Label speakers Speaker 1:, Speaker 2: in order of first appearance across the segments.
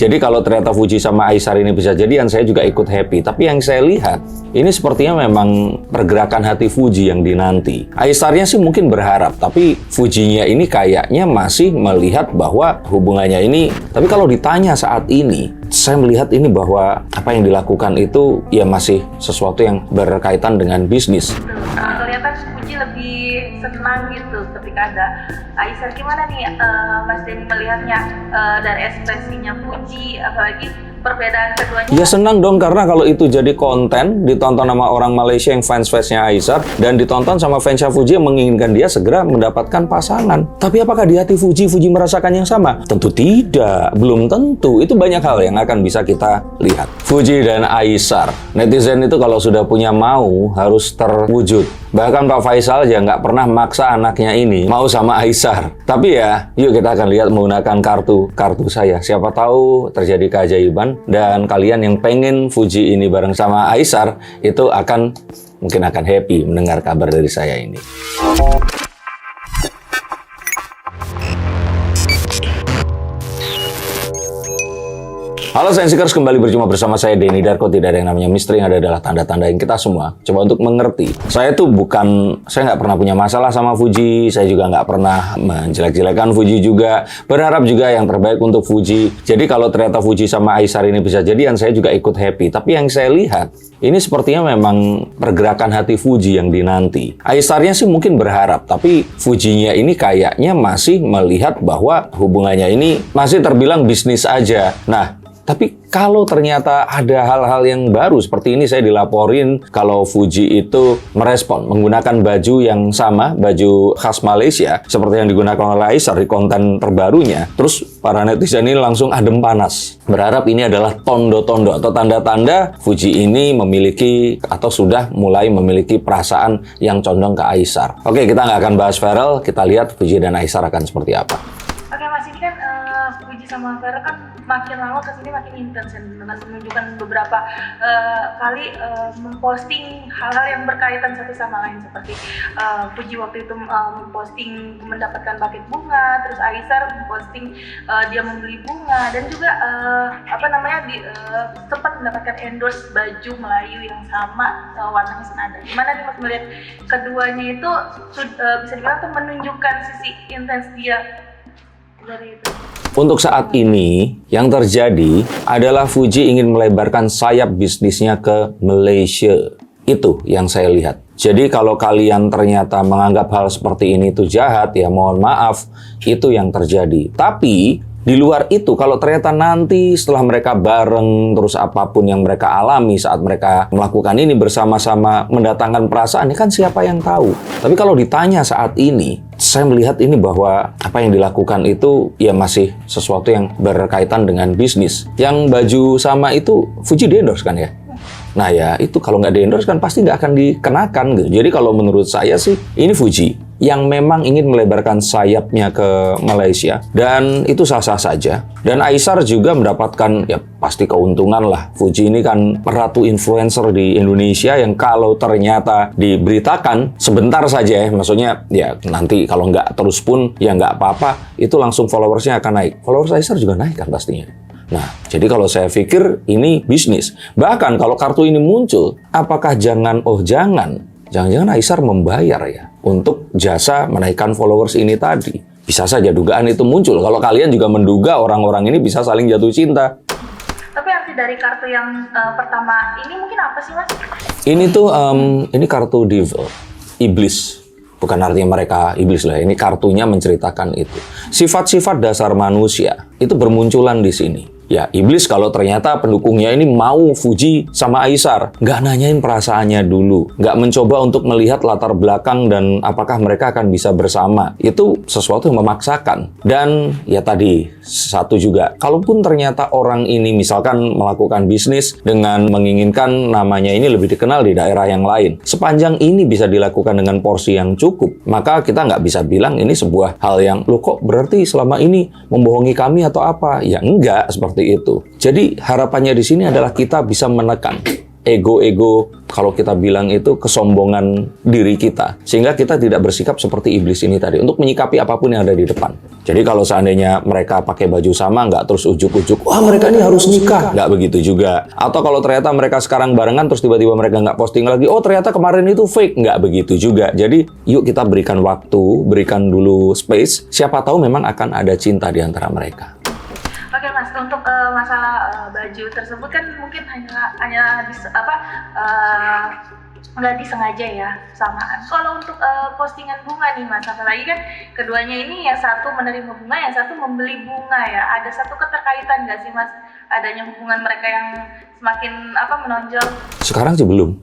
Speaker 1: Jadi kalau ternyata Fuji sama Aisar ini bisa jadian, saya juga ikut happy. Tapi yang saya lihat, ini sepertinya memang pergerakan hati Fuji yang dinanti. Aisarnya sih mungkin berharap, tapi Fujinya ini kayaknya masih melihat bahwa hubungannya ini. Tapi kalau ditanya saat ini, saya melihat ini bahwa apa yang dilakukan itu ya masih sesuatu yang berkaitan dengan bisnis.
Speaker 2: Kelihatan Fuji lebih senang gitu ketika ada Aisar. Gimana nih Mas Denny melihatnya dari ekspresinya Fuji, apalagi perbedaan keduanya?
Speaker 1: Ya senang dong, karena kalau itu jadi konten, ditonton sama orang Malaysia yang fans-fansnya Aisar, dan ditonton sama fansnya Fuji yang menginginkan dia segera mendapatkan pasangan. Tapi apakah di hati Fuji merasakan yang sama? Tentu tidak, belum tentu. Itu banyak hal yang akan bisa kita lihat. Fuji dan Aisar, netizen itu kalau sudah punya mau, harus terwujud. Bahkan Pak Faisal aja nggak pernah maksa anaknya ini mau sama Aisar. Tapi ya, yuk kita akan lihat menggunakan kartu saya. Siapa tahu terjadi keajaiban dan kalian yang pengen Fuji ini bareng sama Aisar itu mungkin akan happy mendengar kabar dari saya ini. Halo Sensikers, kembali berjumpa bersama saya Denny Darko. Tidak ada yang namanya misteri, yang ada adalah tanda-tanda yang kita semua coba untuk mengerti. Saya nggak pernah punya masalah sama Fuji, saya juga nggak pernah menjelek-jelekan Fuji juga. Berharap juga yang terbaik untuk Fuji. Jadi kalau ternyata Fuji sama Aisar ini bisa jadian, saya juga ikut happy. Tapi yang saya lihat, ini sepertinya memang pergerakan hati Fuji yang dinanti. Aisarnya sih mungkin berharap, tapi Fujinya ini kayaknya masih melihat bahwa hubungannya ini masih terbilang bisnis aja. Nah, tapi kalau ternyata ada hal-hal yang baru, seperti ini saya dilaporin kalau Fuji itu merespon menggunakan baju yang sama, baju khas Malaysia, seperti yang digunakan oleh Aisar di konten terbarunya. Terus para netizen ini langsung adem panas. Berharap ini adalah tondo-tondo atau tanda-tanda Fuji ini memiliki atau sudah mulai memiliki perasaan yang condong ke Aisar. Oke, kita nggak akan bahas Farel, kita lihat Fuji dan Aisar akan seperti apa.
Speaker 2: Oke Mas, ini kan Fuji sama Farel kan makin lama kesini makin intens dengan menunjukkan beberapa kali memposting hal-hal yang berkaitan satu sama lain, seperti Fuji waktu itu memposting mendapatkan paket bunga, terus Aisar memposting dia membeli bunga, dan juga sempat mendapatkan endorse baju Melayu yang sama, warnanya senada. Gimana nih Mas melihat keduanya itu bisa dibilang tuh menunjukkan sisi intens dia dari itu?
Speaker 1: Untuk saat ini, yang terjadi adalah Fuji ingin melebarkan sayap bisnisnya ke Malaysia. Itu yang saya lihat. Jadi kalau kalian ternyata menganggap hal seperti ini itu jahat, ya mohon maaf, itu yang terjadi. Tapi di luar itu, kalau ternyata nanti setelah mereka bareng, terus apapun yang mereka alami saat mereka melakukan ini bersama-sama mendatangkan perasaan, ini kan siapa yang tahu. Tapi kalau ditanya saat ini, saya melihat ini bahwa apa yang dilakukan itu ya masih sesuatu yang berkaitan dengan bisnis. Yang baju sama itu Fuji di-endorse kan ya? Nah ya itu kalau nggak di-endorse kan pasti nggak akan dikenakan gitu. Jadi kalau menurut saya sih ini Fuji yang memang ingin melebarkan sayapnya ke Malaysia, dan itu sah-sah saja. Dan Aisar juga mendapatkan ya pasti keuntungan lah. Fuji ini kan ratu influencer di Indonesia yang kalau ternyata diberitakan sebentar saja ya, maksudnya ya nanti kalau nggak terus pun ya nggak apa-apa, itu langsung followersnya akan naik. Followers Aisar juga naik kan pastinya. Nah, jadi kalau saya pikir ini bisnis. Bahkan kalau kartu ini muncul, apakah jangan-jangan Aisar membayar ya untuk jasa menaikkan followers ini tadi. Bisa saja dugaan itu muncul. Kalau kalian juga menduga orang-orang ini bisa saling jatuh cinta.
Speaker 2: Tapi arti dari kartu yang pertama ini mungkin apa sih Mas?
Speaker 1: Ini tuh, ini kartu devil, iblis. Bukan artinya mereka iblis lah, ini kartunya menceritakan itu. Sifat-sifat dasar manusia itu bermunculan di sini. Ya, iblis kalau ternyata pendukungnya ini mau Fuji sama Aisar, nggak nanyain perasaannya dulu, nggak mencoba untuk melihat latar belakang dan apakah mereka akan bisa bersama. Itu sesuatu yang memaksakan. Dan ya tadi, satu juga, kalaupun ternyata orang ini misalkan melakukan bisnis dengan menginginkan namanya ini lebih dikenal di daerah yang lain, sepanjang ini bisa dilakukan dengan porsi yang cukup, maka kita nggak bisa bilang ini sebuah hal yang, loh kok berarti selama ini membohongi kami atau apa? Ya enggak, seperti itu. Jadi harapannya di sini adalah kita bisa menekan ego-ego, kalau kita bilang itu kesombongan diri kita. Sehingga kita tidak bersikap seperti iblis ini tadi, untuk menyikapi apapun yang ada di depan. Jadi kalau seandainya mereka pakai baju sama, nggak terus ujuk-ujuk, wah mereka ini harus nikah. Nggak begitu juga. Atau kalau ternyata mereka sekarang barengan, terus tiba-tiba mereka nggak posting lagi, oh ternyata kemarin itu fake. Nggak begitu juga. Jadi yuk kita berikan waktu, berikan dulu space. Siapa tahu memang akan ada cinta di antara mereka.
Speaker 2: Oke Mas, untuk masalah baju tersebut kan mungkin hanya nggak disengaja ya samaan. Kalau untuk postingan bunga nih Mas, apalagi kan keduanya ini yang satu menerima bunga, yang satu membeli bunga ya. Ada satu keterkaitan nggak sih Mas adanya hubungan mereka yang semakin menonjol?
Speaker 1: Sekarang sih belum.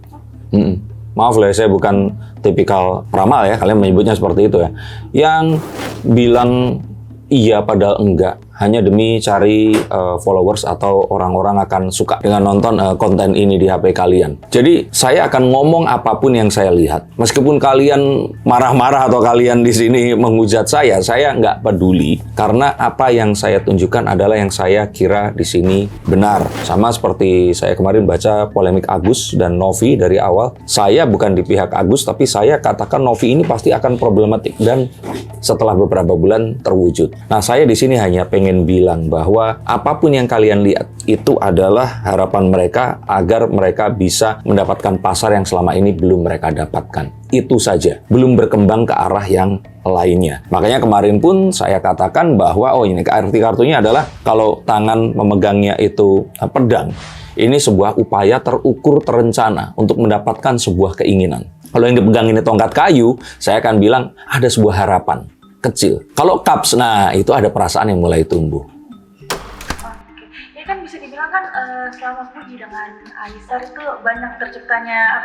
Speaker 1: Maaf lah, saya bukan tipikal peramal ya, kalian menyebutnya seperti itu ya. Yang bilang iya padahal enggak, hanya demi cari followers atau orang-orang akan suka dengan nonton konten ini di HP kalian. Jadi saya akan ngomong apapun yang saya lihat. Meskipun kalian marah-marah atau kalian di sini menghujat saya nggak peduli. Karena apa yang saya tunjukkan adalah yang saya kira di sini benar. Sama seperti saya kemarin baca polemik Agus dan Novi dari awal. Saya bukan di pihak Agus, tapi saya katakan Novi ini pasti akan problematik. Dan setelah beberapa bulan terwujud. Nah, saya di sini hanya pengen bilang bahwa apapun yang kalian lihat itu adalah harapan mereka agar mereka bisa mendapatkan pasar yang selama ini belum mereka dapatkan. Itu saja, belum berkembang ke arah yang lainnya. Makanya kemarin pun saya katakan bahwa ini arti kartunya adalah kalau tangan memegangnya itu pedang, ini sebuah upaya terukur, terencana untuk mendapatkan sebuah keinginan. Kalau yang dipegang ini tongkat kayu, saya akan bilang ada sebuah harapan kecil. Kalau cups, nah itu ada perasaan yang mulai tumbuh.
Speaker 2: Oke, ini kan bisa dibilang kan selama Fuji dengan Aisar itu banyak terciptanya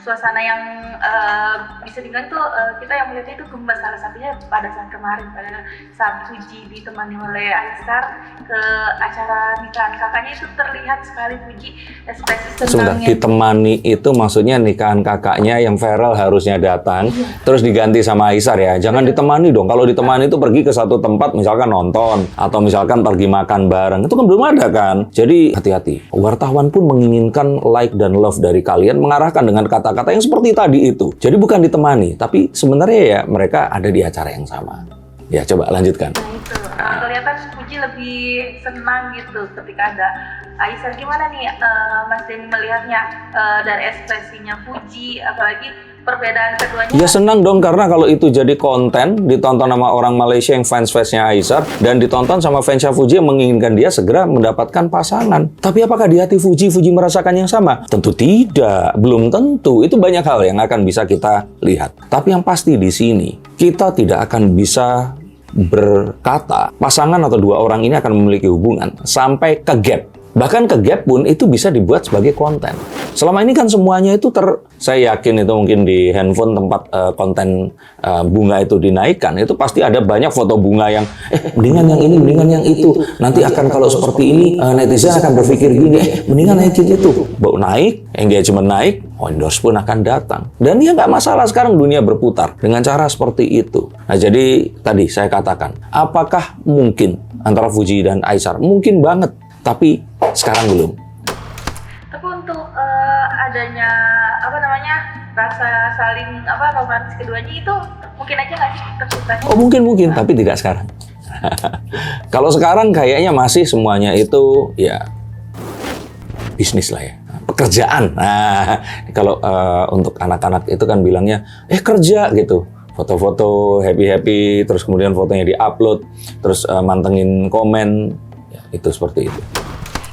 Speaker 2: suasana yang bisa dibilang tuh kita yang melihatnya itu gemas. Salah satunya pada saat kemarin, pada saat Fuji ditemani oleh Aisar ke acara nikahan kakaknya, itu terlihat sekali Fuji ekspresi senangnya.
Speaker 1: Sebentar, ditemani itu maksudnya nikahan kakaknya yang viral harusnya datang, terus diganti sama Aisar ya. Jangan ditemani dong. Kalau ditemani itu pergi ke satu tempat, misalkan nonton, atau misalkan pergi makan bareng. Itu kan belum ada kan? Jadi hati-hati. Wartawan pun menginginkan like dan love dari kalian, mengarahkan dengan kata-kata yang seperti tadi itu. Jadi bukan ditemani, tapi sebenarnya ya mereka ada di acara yang sama. Ya, coba lanjutkan.
Speaker 2: Nah itu, kelihatan Fuji lebih senang gitu ketika ada Aisar. Gimana nih Mas Denny melihatnya dari ekspresinya Fuji, apalagi perbedaan keduanya?
Speaker 1: Ya senang dong, karena kalau itu jadi konten, ditonton sama orang Malaysia yang fans-fansnya Aisar, dan ditonton sama fansnya Fuji yang menginginkan dia segera mendapatkan pasangan. Tapi apakah di hati Fuji merasakan yang sama? Tentu tidak, belum tentu. Itu banyak hal yang akan bisa kita lihat. Tapi yang pasti di sini, kita tidak akan bisa berkata pasangan atau dua orang ini akan memiliki hubungan sampai ke gap. Bahkan ke gap pun itu bisa dibuat sebagai konten. Selama ini kan semuanya itu saya yakin itu mungkin di handphone tempat konten bunga itu dinaikkan, itu pasti ada banyak foto bunga yang mendingan yang ini, mendingan yang itu. Nanti akan kalau seperti ini netizen akan berpikir gini, mendingan naikin itu. Bau naik, engagement naik, endorse pun akan datang. Dan ya nggak masalah, sekarang dunia berputar dengan cara seperti itu. Nah jadi tadi saya katakan, apakah mungkin antara Fuji dan Aisar? Mungkin banget. Tapi sekarang belum.
Speaker 2: Tapi untuk adanya rasa saling romantis keduanya itu mungkin aja nggak sih terciptanya?
Speaker 1: Oh mungkin, tapi tidak sekarang. Kalau sekarang kayaknya masih semuanya itu ya bisnis lah ya, pekerjaan. Nah kalau untuk anak-anak itu kan bilangnya kerja gitu. Foto-foto happy-happy, terus kemudian fotonya di-upload, terus mantengin komen. Itu seperti itu.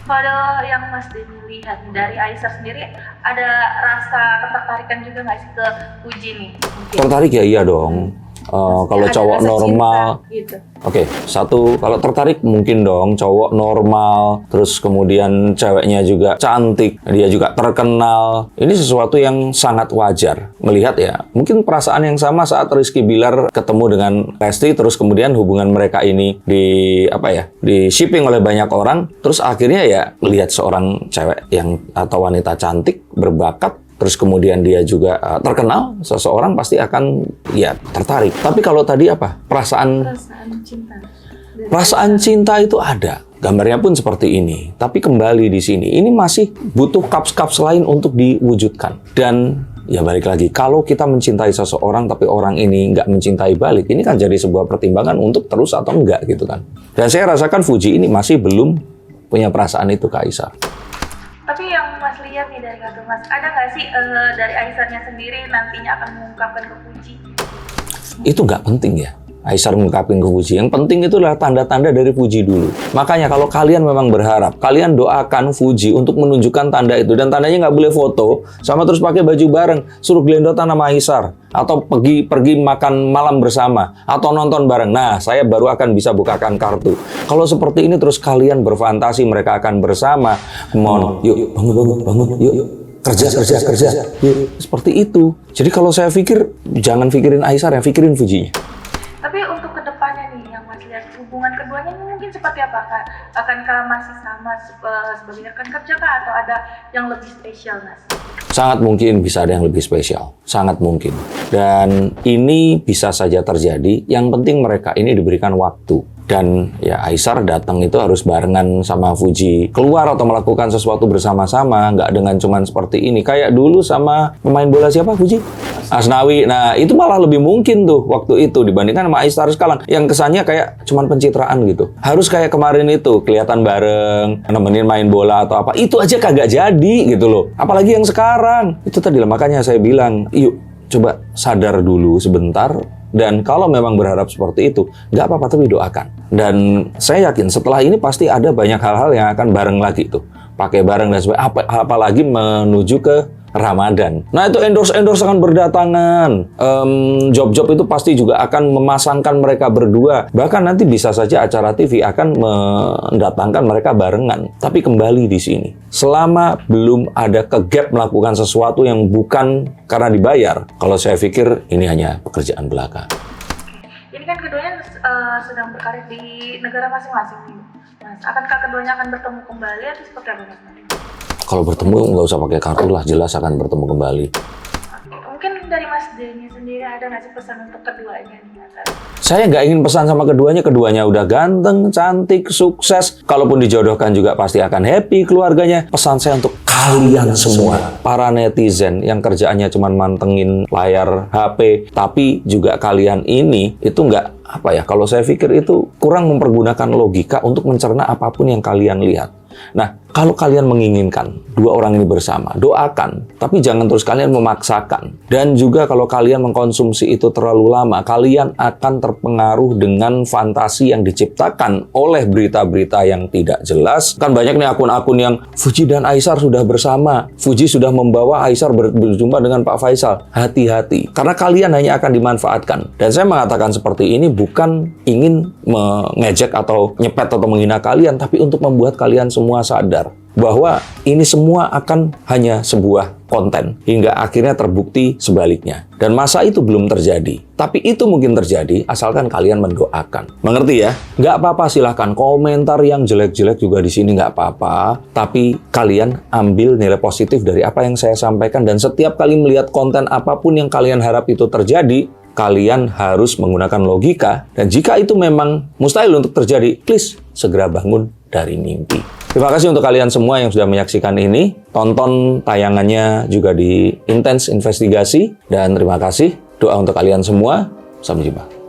Speaker 2: Kalau yang Mas Denny lihat dari Aisar sendiri, ada rasa ketertarikan juga nggak sih ke Fuji nih? Mungkin.
Speaker 1: Tertarik ya iya dong. Kalau cowok normal,
Speaker 2: gitu.
Speaker 1: Oke, satu, kalau tertarik mungkin dong, cowok normal, terus kemudian ceweknya juga cantik, dia juga terkenal. Ini sesuatu yang sangat wajar melihat ya. Mungkin perasaan yang sama saat Rizky Bilar ketemu dengan Lesti, terus kemudian hubungan mereka ini di shipping oleh banyak orang, terus akhirnya ya melihat seorang cewek yang atau wanita cantik, berbakat, terus kemudian dia juga terkenal, seseorang pasti akan ya tertarik. Tapi kalau tadi apa? Perasaan cinta itu ada. Gambarnya pun seperti ini. Tapi kembali di sini, ini masih butuh cups-cups lain untuk diwujudkan. Dan ya balik lagi, kalau kita mencintai seseorang tapi orang ini nggak mencintai balik, ini kan jadi sebuah pertimbangan untuk terus atau enggak gitu kan. Dan saya rasakan Fuji ini masih belum punya perasaan itu ke Aisar.
Speaker 2: Tapi yang Mas lihat nih dari kartu Mas, ada nggak sih dari Aisarnya sendiri nantinya akan mengungkapkan ke Fuji?
Speaker 1: Itu nggak penting ya, Aisar mengungkapin ke Fuji. Yang penting itu adalah tanda-tanda dari Fuji dulu. Makanya kalau kalian memang berharap, kalian doakan Fuji untuk menunjukkan tanda itu. Dan tandanya nggak boleh foto, sama terus pakai baju bareng, suruh gelendotan sama Aisar. Atau pergi makan malam bersama, atau nonton bareng. Nah, saya baru akan bisa bukakan kartu. Kalau seperti ini terus kalian berfantasi mereka akan bersama. Come yuk, bangun, yuk. Kerja. Yuk, seperti itu. Jadi kalau saya pikir, jangan pikirin Aisar ya, pikirin Fujinya.
Speaker 2: Tapi untuk kedepannya nih, yang Mas lihat hubungan keduanya ini mungkin seperti apa? Akankah masih sama sebagai rekan kerja kah? Atau ada yang lebih spesial, Mas?
Speaker 1: Sangat mungkin bisa ada yang lebih spesial. Sangat mungkin. Dan ini bisa saja terjadi. Yang penting mereka ini diberikan waktu. Dan ya Aisar datang itu harus barengan sama Fuji. Keluar atau melakukan sesuatu bersama-sama. Nggak dengan cuman seperti ini. Kayak dulu sama pemain bola siapa Fuji? Asnawi. Nah itu malah lebih mungkin tuh waktu itu dibandingkan sama Aisar sekarang. Yang kesannya kayak cuman pencitraan gitu. Harus kayak kemarin itu. Kelihatan bareng. Nemenin main bola atau apa. Itu aja kagak jadi gitu loh. Apalagi yang sekarang. Itu tadi lah makanya saya bilang. Yuk coba sadar dulu sebentar. Dan kalau memang berharap seperti itu, nggak apa-apa tapi doakan. Dan saya yakin setelah ini pasti ada banyak hal-hal yang akan bareng lagi tuh. Pakai bareng dan sebagainya. Apalagi menuju ke Ramadan. Nah itu endorse akan berdatangan. Job-job itu pasti juga akan memasangkan mereka berdua. Bahkan nanti bisa saja acara TV akan mendatangkan mereka barengan. Tapi kembali di sini. Selama belum ada ke-gap melakukan sesuatu yang bukan karena dibayar. Kalau saya pikir ini hanya pekerjaan belaka.
Speaker 2: Ini kan keduanya sedang berkarir di negara masing-masing. Mas, akankah keduanya akan bertemu kembali atau seperti apa, Mas?
Speaker 1: Kalau bertemu nggak usah pakai kartu lah, jelas akan bertemu kembali.
Speaker 2: Mungkin dari Mas Denny sendiri ada nggak sih pesan untuk keduanya nih?
Speaker 1: Saya nggak ingin pesan sama keduanya udah ganteng, cantik, sukses. Kalaupun dijodohkan juga pasti akan happy keluarganya. Pesan saya untuk kalian semua, para netizen yang kerjaannya cuma mantengin layar HP, tapi juga kalian ini itu nggak apa ya? Kalau saya pikir itu kurang mempergunakan logika untuk mencerna apapun yang kalian lihat. Nah, kalau kalian menginginkan dua orang ini bersama, doakan. Tapi jangan terus kalian memaksakan. Dan juga kalau kalian mengkonsumsi itu terlalu lama, kalian akan terpengaruh dengan fantasi yang diciptakan oleh berita-berita yang tidak jelas. Kan banyak nih akun-akun yang Fuji dan Aisar sudah bersama. Fuji sudah membawa Aisar berjumpa dengan Pak Faisal. Hati-hati. Karena kalian hanya akan dimanfaatkan. Dan saya mengatakan seperti ini bukan ingin mengejek atau nyepet atau menghina kalian, tapi untuk membuat kalian semua sadar bahwa ini semua akan hanya sebuah konten hingga akhirnya terbukti sebaliknya. Dan masa itu belum terjadi. Tapi itu mungkin terjadi asalkan kalian mendoakan. Mengerti ya? Nggak apa-apa silahkan komentar yang jelek-jelek juga di sini nggak apa-apa. Tapi kalian ambil nilai positif dari apa yang saya sampaikan. Dan setiap kali melihat konten apapun yang kalian harap itu terjadi, kalian harus menggunakan logika. Dan jika itu memang mustahil untuk terjadi, please segera bangun dari mimpi. Terima kasih untuk kalian semua yang sudah menyaksikan ini. Tonton tayangannya juga di Intens Investigasi. Dan terima kasih. Doa untuk kalian semua. Sampai jumpa.